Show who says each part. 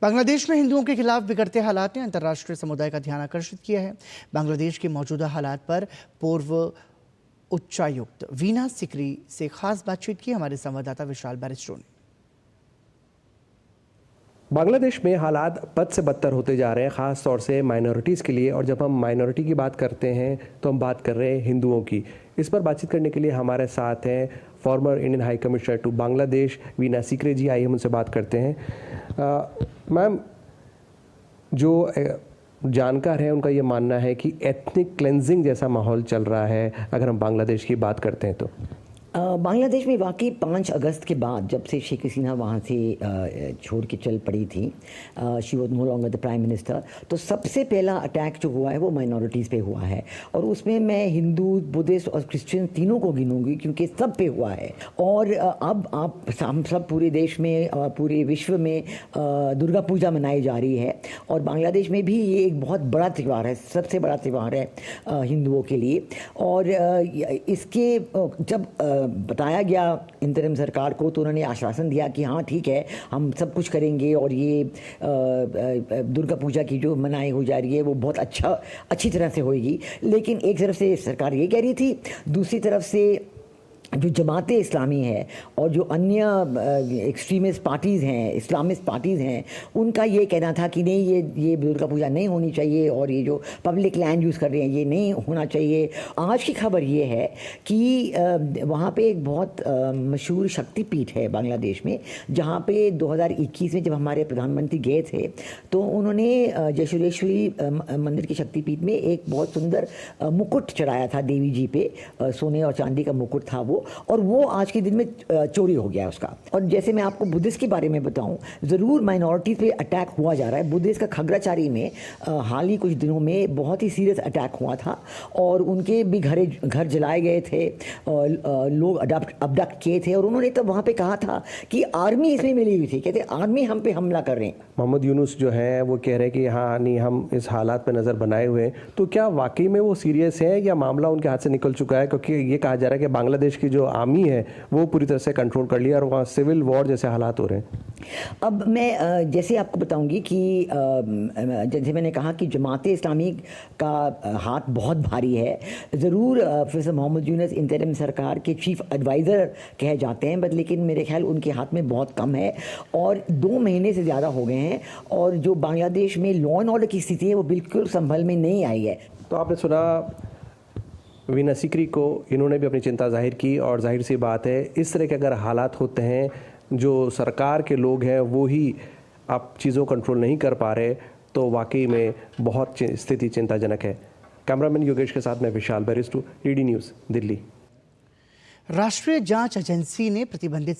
Speaker 1: बांग्लादेश में हिंदुओं के खिलाफ बिगड़ते हालात ने अंतर्राष्ट्रीय समुदाय का ध्यान आकर्षित किया है। बांग्लादेश के मौजूदा हालात पर पूर्व उच्चायुक्त वीना सिकरी से खास बातचीत की हमारे संवाददाता विशाल बैरिस्टो ने।
Speaker 2: बांग्लादेश में हालात बद से बदतर होते जा रहे हैं, ख़ास तौर से माइनॉरिटीज़ के लिए। और जब हम माइनॉरिटी की बात करते हैं तो हम बात कर रहे हैं हिंदुओं की। इस पर बातचीत करने के लिए हमारे साथ हैं former Indian high commissioner to Bangladesh Veena Sikri ji. आइए हम उनसे बात करते हैं। मैम, जो जानकार है उनका ये मानना है कि एथनिक क्लेंजिंग जैसा माहौल चल रहा है अगर हम बांग्लादेश की बात करते हैं तो।
Speaker 3: बांग्लादेश में वाकई 5 अगस्त के बाद जब से शेख हसीना वहाँ से छोड़ के चल पड़ी थी, she was no longer the prime minister, तो सबसे पहला अटैक जो हुआ है वो माइनॉरिटीज़ पे हुआ है। और उसमें मैं हिंदू, बुद्धिस्ट और क्रिश्चियन तीनों को गिनूंगी क्योंकि सब पे हुआ है। और अब हम सब पूरे देश में, पूरे विश्व में दुर्गा पूजा मनाई जा रही है और बांग्लादेश में भी ये एक बहुत बड़ा त्यौहार है, सबसे बड़ा त्यौहार है हिंदुओं के लिए। और इसके जब बताया गया इंतरिम सरकार को तो उन्होंने आश्वासन दिया कि हाँ ठीक है, हम सब कुछ करेंगे और ये दुर्गा पूजा की जो मनाई हो जा रही है वो बहुत अच्छी तरह से होगी। लेकिन एक तरफ से सरकार ये कह रही थी, दूसरी तरफ से जो जमात इस्लामी है और जो अन्य एक्सट्रीमिस्ट पार्टीज़ हैं, इस्लामिस्ट पार्टीज़ हैं, उनका ये कहना था कि नहीं, ये दुर्गा पूजा नहीं होनी चाहिए और ये जो पब्लिक लैंड यूज़ कर रहे हैं ये नहीं होना चाहिए। आज की खबर ये है कि वहाँ पे एक बहुत मशहूर शक्तिपीठ है बांग्लादेश में, जहाँ पे 2021 में जब हमारे प्रधानमंत्री गए थे तो उन्होंने जयशुरेश्वरी मंदिर की शक्तिपीठ में एक बहुत सुंदर मुकुट चढ़ाया था देवी जी पे, सोने और चांदी का मुकुट था वो, और वो आज के दिन में चोरी हो गया उसका। और जैसे मैं आपको बुद्धिस्ट के बारे में बताऊं, ज़रूर माइनॉरिटीज़ पे अटैक हुआ जा रहा है। बुद्धिस्ट का खगराचारी में हाल ही कुछ दिनों में बहुत ही सीरियस अटैक हुआ था और उनके भी घर जलाए गए थे, लोग अबडक्ट किए थे। और उन्होंने तब वहाँ पे कहा था कि आर्मी इसमें मिली हुई थी, कहते आर्मी हम पे हमला कर रहे हैं।
Speaker 2: मोहम्मद यूनुस जो है वो कह रहे हैं कि हाँ नहीं, हम इस हालात पे नज़र बनाए हुए हैं। तो क्या वाकई में वो सीरियस है या मामला उनके हाथ से निकल चुका है? क्योंकि ये कहा जा रहा है कि बांग्लादेश की जो आर्मी है वो पूरी तरह से कंट्रोल कर लिया और वहाँ सिविल वॉर जैसे हालात हो रहे हैं।
Speaker 3: अब मैं जैसे आपको बताऊंगी कि जैसे मैंने कहा कि जमात इस्लामी का हाथ बहुत भारी है। ज़रूर प्रोफेसर मोहम्मद यूनुस इंतरिम सरकार के चीफ एडवाइज़र कहे जाते हैं, बट लेकिन मेरे ख्याल उनके हाथ में बहुत कम है और 2 महीने से ज़्यादा हो गए हैं और जो बांग्लादेश में लॉ एंड ऑर्डर की स्थिति है वो बिल्कुल संभल में नहीं आई है।
Speaker 2: तो आपने सुना वीना सिकरी को, इन्होंने भी अपनी चिंता जाहिर की और जाहिर सी बात है इस तरह के अगर हालात होते हैं, जो सरकार के लोग हैं वो ही आप चीज़ों को कंट्रोल नहीं कर पा रहे, तो वाकई में बहुत स्थिति चिंताजनक है। कैमरामैन योगेश के साथ मैं विशाल बैरिस्टो, डीडी न्यूज़, दिल्ली।
Speaker 1: राष्ट्रीय जांच एजेंसी ने प्रतिबंधित